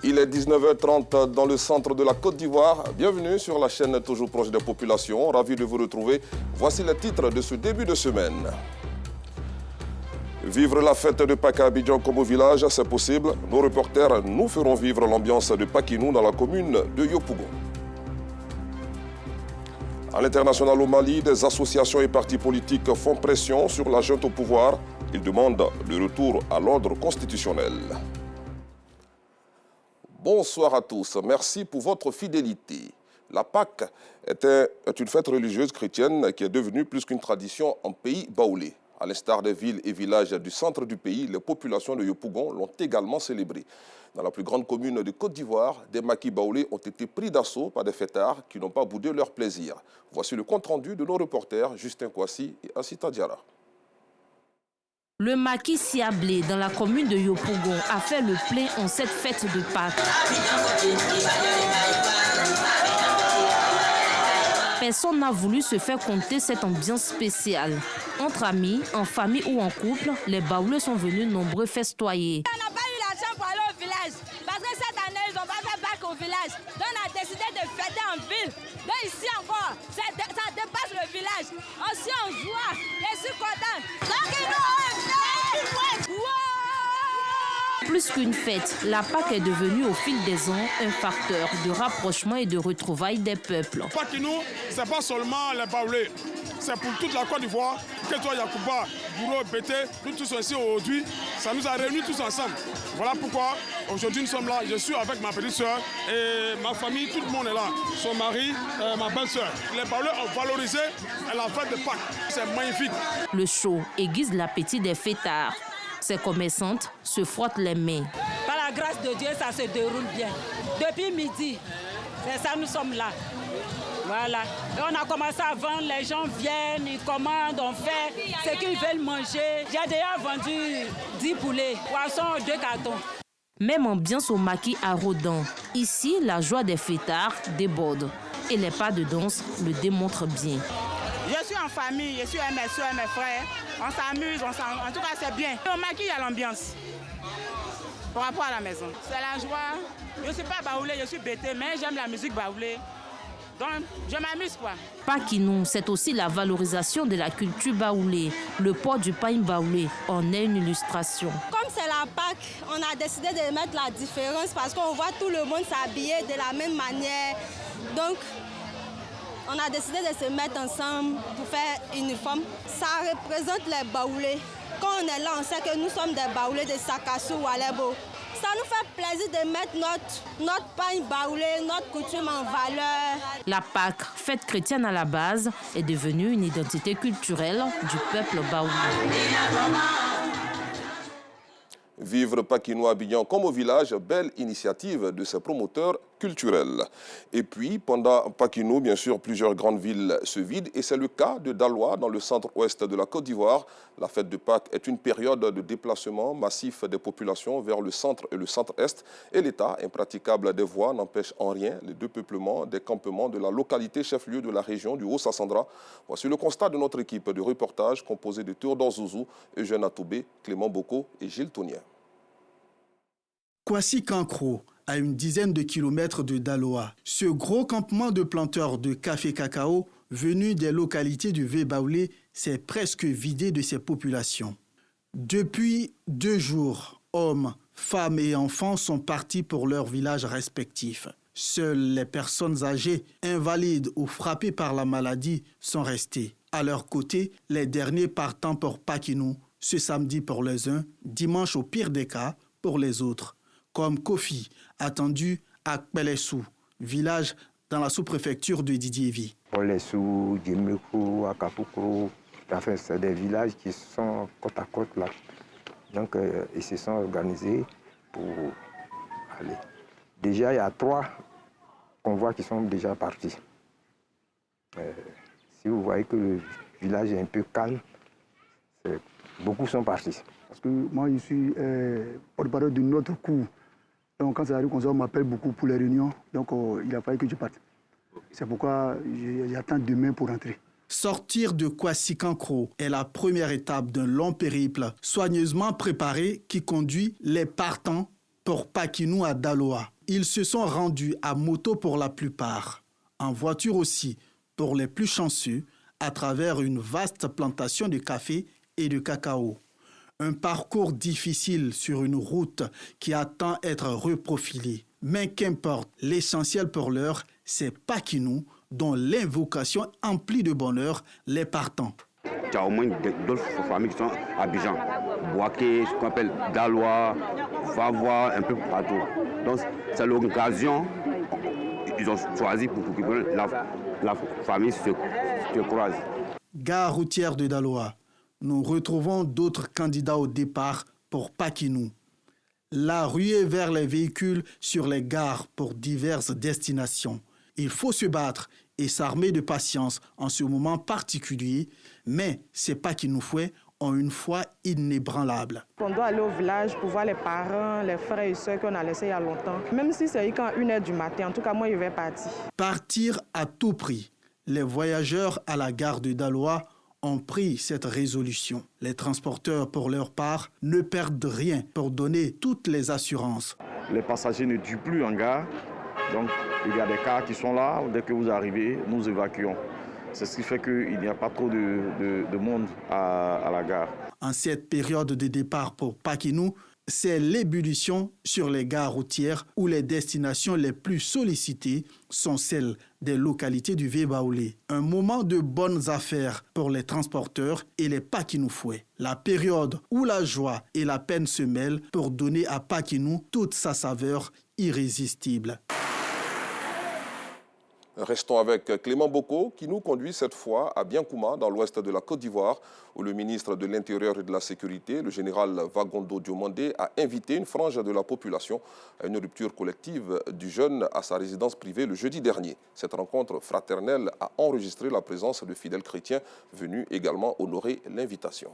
Il est 19h30 dans le centre de la Côte d'Ivoire. Bienvenue sur la chaîne toujours proche des populations. Ravi de vous retrouver. Voici les titres de ce début de semaine. Vivre la fête de Pâques à Abidjan comme au village, c'est possible. Nos reporters nous feront vivre l'ambiance de Pakinou dans la commune de Yopougon. À l'international au Mali, des associations et partis politiques font pression sur la junte au pouvoir. Ils demandent le retour à l'ordre constitutionnel. Bonsoir à tous, merci pour votre fidélité. La Pâques est une fête religieuse chrétienne qui est devenue plus qu'une tradition en pays baoulé. À l'instar des villes et villages du centre du pays, les populations de Yopougon l'ont également célébré. Dans la plus grande commune de Côte d'Ivoire, des maquis baoulés ont été pris d'assaut par des fêtards qui n'ont pas boudé leur plaisir. Voici le compte-rendu de nos reporters Justin Kouassi et Assita Diarra. Le maquis Siablé dans la commune de Yopougon a fait le plein en cette fête de Pâques. Personne n'a voulu se faire compter cette ambiance spéciale. Entre amis, en famille ou en couple, les baoulés sont venus nombreux festoyer. On n'a pas eu l'argent pour aller au village parce que cette année, ils n'ont pas fait Pâques au village. Donc on a décidé de fêter en ville. Donc ici encore, ça dépasse le village. Aussi on joue, je suis contente. Plus qu'une fête, la Pâques est devenue au fil des ans un facteur de rapprochement et de retrouvailles des peuples. Pakinou, ce n'est pas seulement les baoulés, c'est pour toute la Côte d'Ivoire, que toi Yacouba, Bourreau, Bété, nous tous ici aujourd'hui, ça nous a réunis tous ensemble. Voilà pourquoi aujourd'hui nous sommes là, je suis avec ma petite soeur et ma famille, tout le monde est là, son mari, ma belle-soeur. Les baoulés ont valorisé la fête de Pâques, c'est magnifique. Le show aiguise l'appétit des fêtards. Ces commerçantes se frottent les mains. Par la grâce de Dieu, ça se déroule bien. Depuis midi, c'est ça, nous sommes là. Voilà. Et on a commencé à vendre, les gens viennent, ils commandent, on fait ce qu'ils veulent manger. J'ai déjà vendu 10 poulets, poissons, 2 cartons. Même ambiance au maquis à Rodin. Ici, la joie des fêtards déborde. Et les pas de danse le démontrent bien. Je suis en famille, je suis avec mes soeurs, mes frères. On s'amuse, en tout cas c'est bien. Au maquis, il y a l'ambiance par rapport à la maison. C'est la joie. Je ne suis pas baoulé, je suis bêté, mais j'aime la musique baoulée. Donc, je m'amuse quoi. Pakinou, c'est aussi la valorisation de la culture baoulée. Le port du pain baoulé en est une illustration. Comme c'est la Pâques, on a décidé de mettre la différence parce qu'on voit tout le monde s'habiller de la même manière. Donc, on a décidé de se mettre ensemble pour faire uniforme. Ça représente les baoulés. Quand on est là, on sait que nous sommes des baoulés de Sakassou ou Alebo. Ça nous fait plaisir de mettre notre pain baoulé, notre coutume en valeur. La Pâques, fête chrétienne à la base, est devenue une identité culturelle du peuple baoulé. Vivre Pakinou à Abidjan comme au village, belle initiative de ses promoteurs culturels. Et puis, pendant Pakinou, bien sûr, plusieurs grandes villes se vident. Et c'est le cas de Daloa, dans le centre-ouest de la Côte d'Ivoire. La fête de Pâques est une période de déplacement massif des populations vers le centre et le centre-est. Et l'état impraticable des voies n'empêche en rien les dépeuplements des campements de la localité chef-lieu de la région du Haut-Sassandra. Voici le constat de notre équipe de reportage composée de Théodore Zouzou, Eugène Atoubé, Clément Boko et Gilles Tonien. Kouassi Kankro, à une dizaine de kilomètres de Daloa. Ce gros campement de planteurs de café-cacao, venus des localités du Vébaoulé, s'est presque vidé de ses populations. Depuis 2 jours, hommes, femmes et enfants sont partis pour leurs villages respectifs. Seules les personnes âgées, invalides ou frappées par la maladie sont restées. À leur côté, les derniers partant pour Pakinou, ce samedi pour les uns, dimanche au pire des cas pour les autres. Comme Kofi, attendu à Kpelessou, village dans la sous-préfecture de Didiévi. Kpelessou, Djemekou, Akapoukou, enfin, c'est des villages qui sont côte à côte là. Donc, ils se sont organisés pour aller. Déjà, il y a 3 convois qui sont déjà partis. Si vous voyez que le village est un peu calme, beaucoup sont partis. Parce que moi, je suis porte-parole d'une autre cour. Donc, quand ça arrive comme ça, on m'appelle beaucoup pour les réunions. Donc, il a fallu que je parte. C'est pourquoi j'attends demain pour rentrer. Sortir de Kouassi Kankro est la première étape d'un long périple soigneusement préparé qui conduit les partants Pour Pakinou à Daloa, ils se sont rendus à moto pour la plupart, en voiture aussi pour les plus chanceux, à travers une vaste plantation de café et de cacao. Un parcours difficile sur une route qui attend être reprofilée. Mais qu'importe, l'essentiel pour l'heure, c'est Pakinou, dont l'invocation emplit de bonheur les partants. Il y a au moins d'autres familles qui sont à Abidjan, Boaké, ce qu'on appelle Daloa, Vavois, un peu partout. Donc c'est l'occasion, ils ont choisi pour que la famille se croise. Gare routière de Daloa, nous retrouvons d'autres candidats au départ pour Pakinou. La ruée vers les véhicules sur les gares pour diverses destinations. Il faut se battre et s'armer de patience en ce moment particulier, mais ces Pakinoufois ont une foi inébranlable. On doit aller au village pour voir les parents, les frères et sœurs qu'on a laissés il y a longtemps. Même si c'est quand 1h du matin, en tout cas moi je vais partir. Partir à tout prix. Les voyageurs à la gare de Daloa ont pris cette résolution. Les transporteurs, pour leur part, ne perdent rien pour donner toutes les assurances. Les passagers ne durent plus en gare. Donc, il y a des cars qui sont là. Dès que vous arrivez, nous évacuons. C'est ce qui fait qu'il n'y a pas trop de monde à la gare. En cette période de départ pour Pakinou, c'est l'ébullition sur les gares routières où les destinations les plus sollicitées sont celles des localités du Vieux-Baoulé. Un moment de bonnes affaires pour les transporteurs et les Pakinoufois. La période où la joie et la peine se mêlent pour donner à Pakinou toute sa saveur irrésistible. Restons avec Clément Boko qui nous conduit cette fois à Biankouma, dans l'ouest de la Côte d'Ivoire, où le ministre de l'Intérieur et de la Sécurité, le général Vagondo Diomandé, a invité une frange de la population à une rupture collective du jeune à sa résidence privée le jeudi dernier. Cette rencontre fraternelle a enregistré la présence de fidèles chrétiens venus également honorer l'invitation.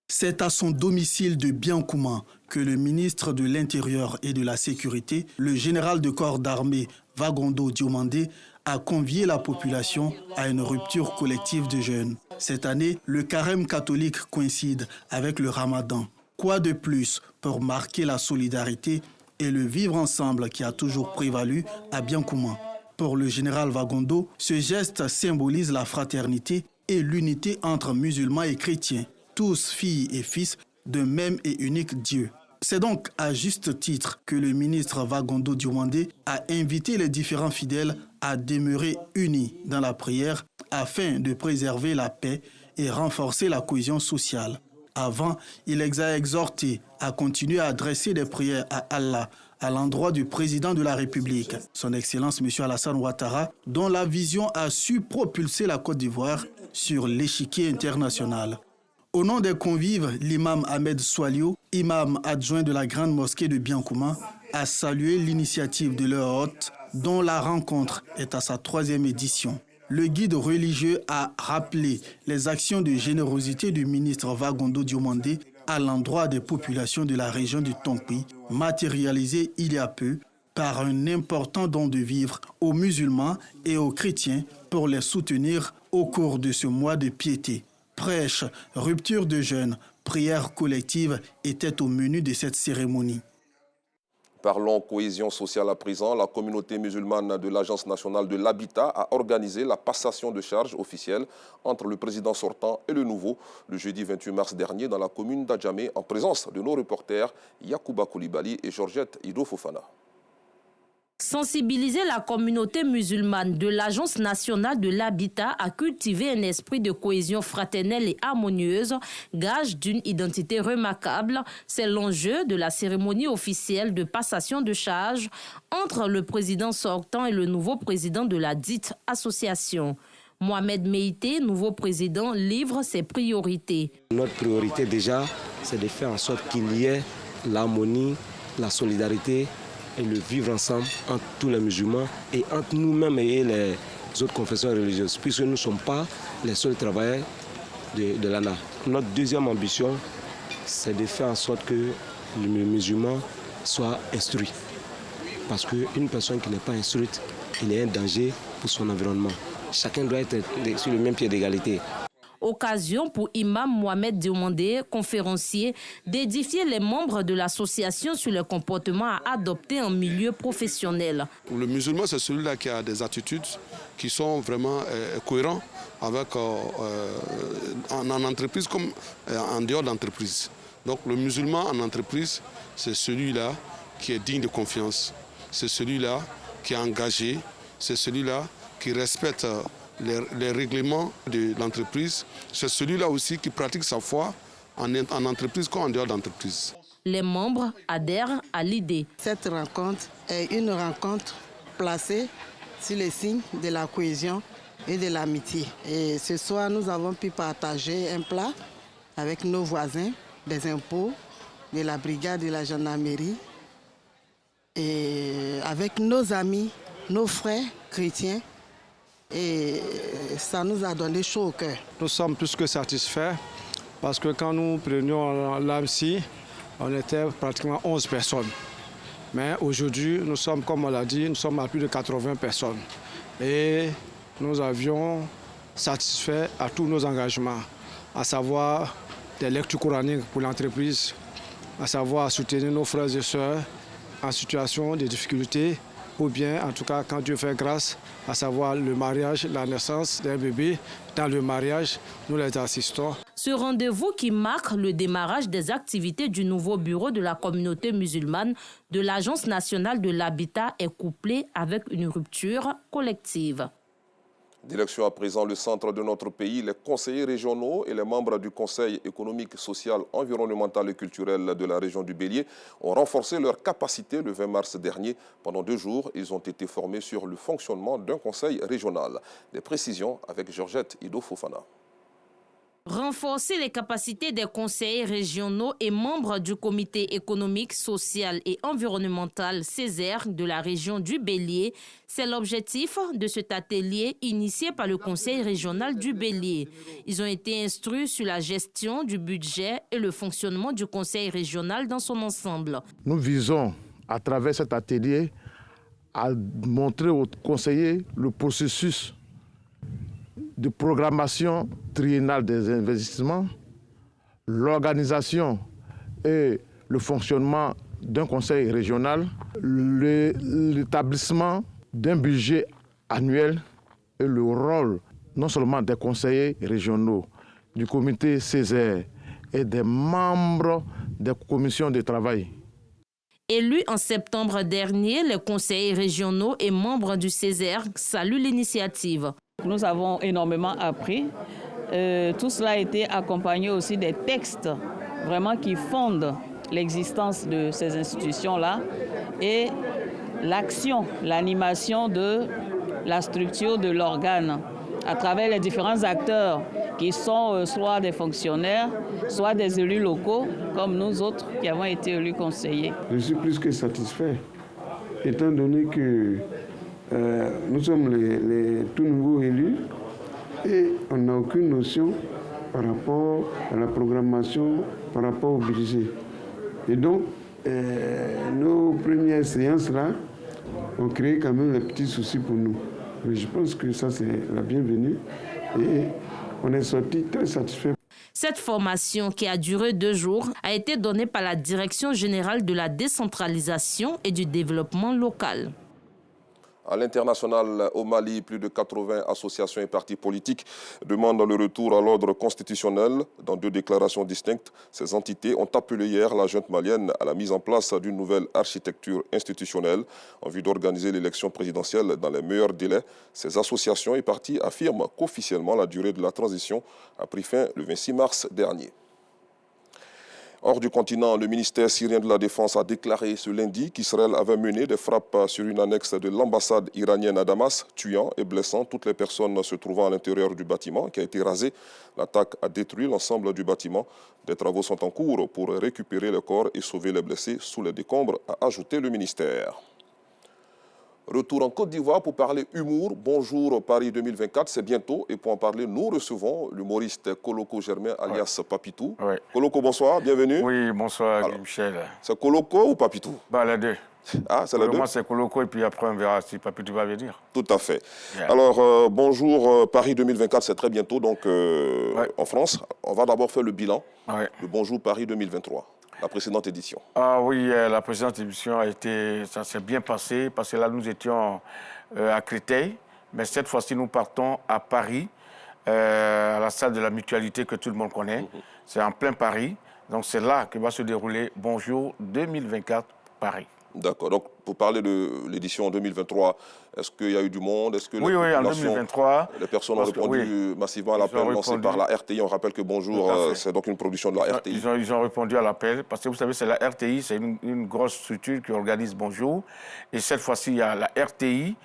C'est à son domicile de Biankouma que le ministre de l'Intérieur et de la Sécurité, le général de corps d'armée Vagondo Diomandé, a convié la population à une rupture collective de jeûne. Cette année, le carême catholique coïncide avec le ramadan. Quoi de plus pour marquer la solidarité et le vivre ensemble qui a toujours prévalu à Biankouma? Pour le général Vagondo, ce geste symbolise la fraternité et l'unité entre musulmans et chrétiens, tous filles et fils d'un même et unique Dieu. C'est donc à juste titre que le ministre Vagondo Diomandé a invité les différents fidèles à demeurer unis dans la prière afin de préserver la paix et renforcer la cohésion sociale. Avant, il les a exhortés à continuer à adresser des prières à Allah à l'endroit du président de la République, son Excellence M. Alassane Ouattara, dont la vision a su propulser la Côte d'Ivoire sur l'échiquier international. Au nom des convives, l'imam Ahmed Swalio, imam adjoint de la grande mosquée de Biankouma, a salué l'initiative de leur hôte, dont la rencontre est à sa 3e édition. Le guide religieux a rappelé les actions de générosité du ministre Vagondo Diomandé à l'endroit des populations de la région du Tongpi, matérialisées il y a peu par un important don de vivres aux musulmans et aux chrétiens pour les soutenir au cours de ce mois de piété. Prêche, rupture de jeûne, prière collective étaient au menu de cette cérémonie. Parlons cohésion sociale à présent. La communauté musulmane de l'Agence nationale de l'habitat a organisé la passation de charges officielle entre le président sortant et le nouveau le jeudi 28 mars dernier dans la commune d'Adjamé en présence de nos reporters Yacouba Koulibaly et Georgette Ido Fofana. Sensibiliser la communauté musulmane de l'Agence nationale de l'habitat à cultiver un esprit de cohésion fraternelle et harmonieuse, gage d'une identité remarquable, c'est l'enjeu de la cérémonie officielle de passation de charges entre le président sortant et le nouveau président de la dite association. Mohamed Meïté, nouveau président, livre ses priorités. Notre priorité déjà, c'est de faire en sorte qu'il y ait l'harmonie, la solidarité et le vivre ensemble entre tous les musulmans et entre nous-mêmes et les autres confessions religieuses, puisque nous ne sommes pas les seuls travailleurs de l'ANA. Notre deuxième ambition, c'est de faire en sorte que le musulman soit instruit. Parce qu'une personne qui n'est pas instruite, il est un danger pour son environnement. Chacun doit être sur le même pied d'égalité. Occasion pour Imam Mohamed Diomandé, conférencier, d'édifier les membres de l'association sur le comportement à adopter en milieu professionnel. Le musulman, c'est celui-là qui a des attitudes qui sont vraiment cohérentes avec, en entreprise comme en dehors d'entreprise. Donc le musulman en entreprise, c'est celui-là qui est digne de confiance, c'est celui-là qui est engagé, c'est celui-là qui respecte les règlements de l'entreprise, c'est celui-là aussi qui pratique sa foi en entreprise comme en dehors d'entreprise. Les membres adhèrent à l'idée. Cette rencontre est une rencontre placée sur les signes de la cohésion et de l'amitié. Et ce soir, nous avons pu partager un plat avec nos voisins des impôts, de la brigade de la gendarmerie, et avec nos amis, nos frères chrétiens. Et ça nous a donné chaud au cœur. Nous sommes plus que satisfaits parce que quand nous prenions l'AMSI, on était pratiquement 11 personnes. Mais aujourd'hui, nous sommes, comme on l'a dit, nous sommes à plus de 80 personnes. Et nous avions satisfait à tous nos engagements, à savoir des lectures coraniques pour l'entreprise, à savoir soutenir nos frères et sœurs en situation de difficulté, ou bien, en tout cas, quand Dieu fait grâce, à savoir le mariage, la naissance d'un bébé. Dans le mariage, nous les assistons. Ce rendez-vous qui marque le démarrage des activités du nouveau bureau de la communauté musulmane de l'Agence nationale de l'habitat est couplé avec une rupture collective. Direction à présent le centre de notre pays, les conseillers régionaux et les membres du Conseil économique, social, environnemental et culturel de la région du Bélier ont renforcé leur capacité le 20 mars dernier. Pendant 2 jours, ils ont été formés sur le fonctionnement d'un conseil régional. Des précisions avec Georgette Ido-Fofana. Renforcer les capacités des conseillers régionaux et membres du comité économique, social et environnemental Césaire de la région du Bélier, c'est l'objectif de cet atelier initié par le conseil régional du Bélier. Ils ont été instruits sur la gestion du budget et le fonctionnement du conseil régional dans son ensemble. Nous visons, à travers cet atelier, à montrer aux conseillers le processus de programmation triennale des investissements, l'organisation et le fonctionnement d'un conseil régional, l'établissement d'un budget annuel et le rôle non seulement des conseillers régionaux, du comité Césaire et des membres des commissions de travail. Élus en septembre dernier, les conseillers régionaux et membres du Césaire saluent l'initiative. Nous avons énormément appris. Tout cela a été accompagné aussi des textes vraiment qui fondent l'existence de ces institutions-là et l'action, l'animation de la structure de l'organe à travers les différents acteurs qui sont soit des fonctionnaires, soit des élus locaux, comme nous autres qui avons été élus conseillers. Je suis plus que satisfait, étant donné que nous sommes les tout nouveaux élus et on n'a aucune notion par rapport à la programmation, par rapport au budget. Et donc, nos premières séances-là ont créé quand même des petits soucis pour nous. Mais je pense que ça, c'est la bienvenue et on est sorti très satisfait. Cette formation, qui a duré 2 jours, a été donnée par la Direction générale de la décentralisation et du développement local. À l'international, au Mali, plus de 80 associations et partis politiques demandent le retour à l'ordre constitutionnel. Dans 2 déclarations distinctes, ces entités ont appelé hier la junte malienne à la mise en place d'une nouvelle architecture institutionnelle en vue d'organiser l'élection présidentielle dans les meilleurs délais. Ces associations et partis affirment qu'officiellement la durée de la transition a pris fin le 26 mars dernier. Hors du continent, le ministère syrien de la Défense a déclaré ce lundi qu'Israël avait mené des frappes sur une annexe de l'ambassade iranienne à Damas, tuant et blessant toutes les personnes se trouvant à l'intérieur du bâtiment qui a été rasé. L'attaque a détruit l'ensemble du bâtiment. Des travaux sont en cours pour récupérer les corps et sauver les blessés sous les décombres, a ajouté le ministère. Retour en Côte d'Ivoire pour parler humour. Bonjour Paris 2024, c'est bientôt. Et pour en parler, nous recevons l'humoriste Koloko Germain, alias Papitou. Ouais. Koloko, bonsoir, bienvenue. Oui, bonsoir Michel. C'est Koloko ou Papitou? Bah, les deux. Ah, c'est les deux? Moi, c'est Koloko et puis après, on verra si Papitou va venir. Tout à fait. Yeah. Alors, bonjour Paris 2024, c'est très bientôt, donc en France. On va d'abord faire le bilan de Bonjour Paris 2023. La précédente édition. Ah oui, la précédente édition ça s'est bien passé parce que là, nous étions à Créteil, mais cette fois-ci, nous partons à Paris, à la salle de la Mutualité que tout le monde connaît. C'est en plein Paris, donc c'est là que va se dérouler Bonjour 2024 Paris. D'accord. Donc, pour parler de l'édition 2023, est-ce qu'il y a eu du monde? Est-ce que oui, en 2023. Les personnes ont répondu massivement à l'appel lancé par la RTI. On rappelle que Bonjour, c'est donc une production de la RTI. Ils ont répondu à l'appel parce que vous savez, c'est la RTI, c'est une grosse structure qui organise Bonjour. Et cette fois-ci, il y a la RTI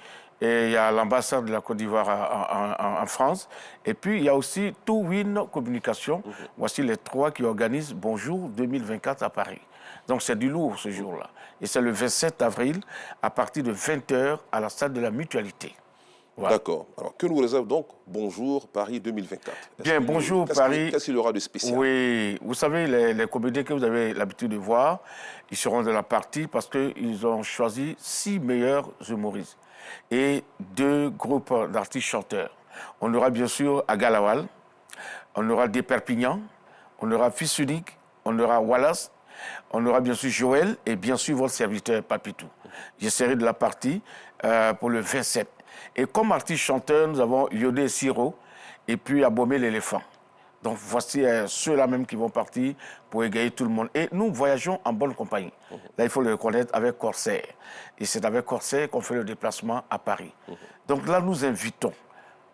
et il y a l'ambassade de la Côte d'Ivoire en France. Et puis, il y a aussi Touwin Communication. Voici les trois qui organisent Bonjour 2024 à Paris. Donc, c'est du lourd ce jour-là. Et c'est le 27 avril, à partir de 20h, à la salle de la Mutualité. Voilà. D'accord. Alors, que nous réserve donc Bonjour Paris 2024? Bien, Bonjour Paris. Qu'est-ce qu'il y aura de spécial? Oui, vous savez, les comédiens que vous avez l'habitude de voir, ils seront de la partie parce qu'ils ont choisi 6 meilleurs humoristes et 2 groupes d'artistes chanteurs. On aura bien sûr Agalawal, on aura Des Perpignan, on aura Fils Unique, on aura Wallace, on aura bien sûr Joël et bien sûr votre serviteur Papitou. Je serai de la partie pour le 27. Et comme artiste chanteur, nous avons Yodé Siro et puis Abomé l'éléphant. Donc voici ceux-là même qui vont partir pour égayer tout le monde. Et nous voyageons en bonne compagnie. Là, il faut le reconnaître avec Corsair. Et c'est avec Corsair qu'on fait le déplacement à Paris. Donc là, nous invitons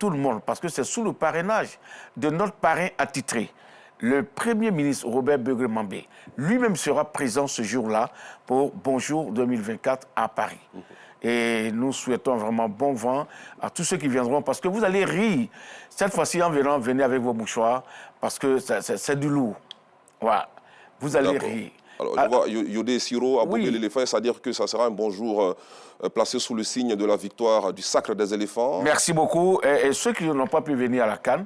tout le monde, parce que c'est sous le parrainage de notre parrain attitré. Le Premier ministre Robert Begré-Mambé lui-même sera présent ce jour-là pour Bonjour 2024 à Paris. Et nous souhaitons vraiment bon vent à tous ceux qui viendront parce que vous allez rire. Cette fois-ci, en venant, venez avec vos mouchoirs parce que c'est du lourd. Voilà. Vous allez rire. Alors, je vois Yodé Siro, Abomé l'éléphant, c'est-à-dire que ça sera un bonjour placé sous le signe de la victoire du Sacre des éléphants. Merci beaucoup. Et ceux qui n'ont pas pu venir à la CAN,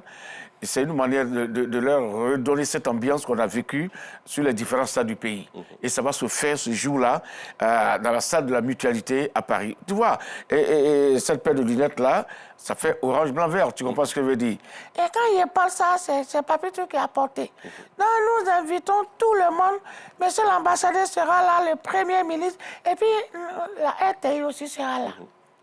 c'est une manière de leur redonner cette ambiance qu'on a vécue sur les différents stades du pays. Et ça va se faire ce jour-là dans la salle de la Mutualité à Paris. Tu vois, et cette paire de lunettes-là, ça fait orange, blanc, vert. Tu comprends ce que je veux dire? Et quand il parle ça, c'est Papitou qui a porté. Donc nous invitons tout le monde. Monsieur l'ambassadeur sera là, le Premier ministre, et puis la RTI aussi sera là.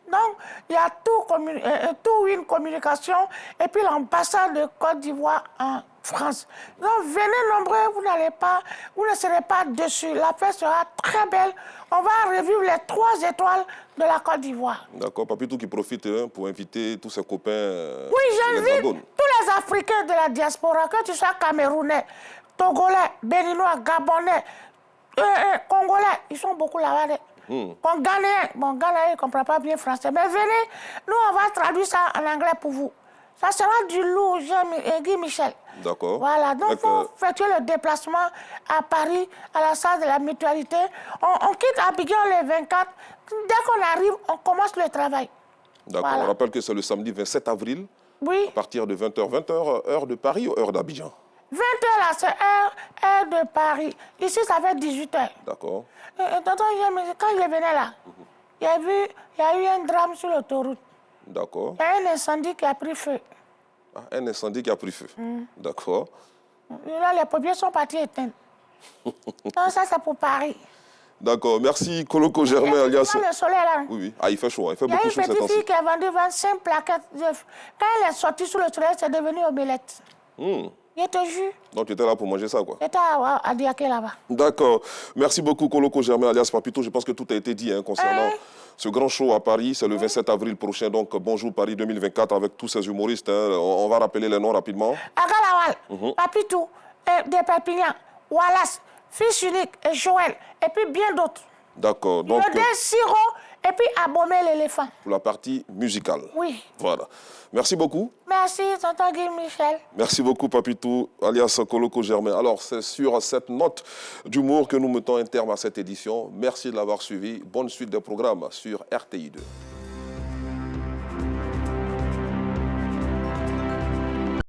Donc, il y a tout une communication et puis l'ambassade de Côte d'Ivoire en France. Donc, venez nombreux, vous ne serez pas déçus. La fête sera très belle. On va revivre les 3 étoiles de la Côte d'Ivoire. D'accord, Papitou qui profite pour inviter tous ses copains. Oui, j'invite tous les Africains de la diaspora, que tu sois Camerounais, Togolais, Béninois, Gabonais, Congolais, ils sont beaucoup là-bas. Bon, Ghanéen, il ne comprend pas bien français. Mais venez, nous, on va traduire ça en anglais pour vous. Ça sera du lourd, Guy Michel. D'accord. Voilà, donc il faut faire le déplacement à Paris, à la salle de la Mutualité. On quitte Abidjan le 24. Dès qu'on arrive, on commence le travail. D'accord, on rappelle que c'est le samedi 27 avril. Oui. À partir de 20h, heure de Paris ou heure d'Abidjan? 20h là, c'est heure de Paris. Ici, ça fait 18h. D'accord. Quand je venais là, il y a eu un drame sur l'autoroute. D'accord. Il y a un incendie qui a pris feu. Ah, un incendie qui a pris feu. D'accord. Là, les pompiers sont partis éteints. Donc ça, c'est pour Paris. D'accord. Merci, Koloko Germain, alias... le soleil là. Oui. Ah, il fait chaud. Il fait beaucoup chaud cette temps-ci. Il y a une petite fille qui a vendu 25 plaquettes d'œufs. Quand elle est sortie sous le soleil, c'est devenu omelette. Je te jure. Donc, tu étais là pour manger ça, quoi? J'étais à Diaké, là-bas. D'accord. Merci beaucoup, Koloko Germain, alias Papitou. Je pense que tout a été dit concernant ce grand show à Paris. C'est le 27 avril prochain. Donc, Bonjour Paris 2024 avec tous ces humoristes. On va rappeler les noms rapidement. Agalawal, Papitou, Des Perpignan, Wallace, Fils Unique et Joël. Et puis bien d'autres. D'accord. Donc, Yodé Siro et puis Abomé l'éléphant. Pour la partie musicale. Oui. Voilà. Merci beaucoup. Merci, tonton Guy Michel. Merci beaucoup, Papitou, alias Koloko Germain. Alors, c'est sur cette note d'humour que nous mettons un terme à cette édition. Merci de l'avoir suivi. Bonne suite des programmes sur RTI2.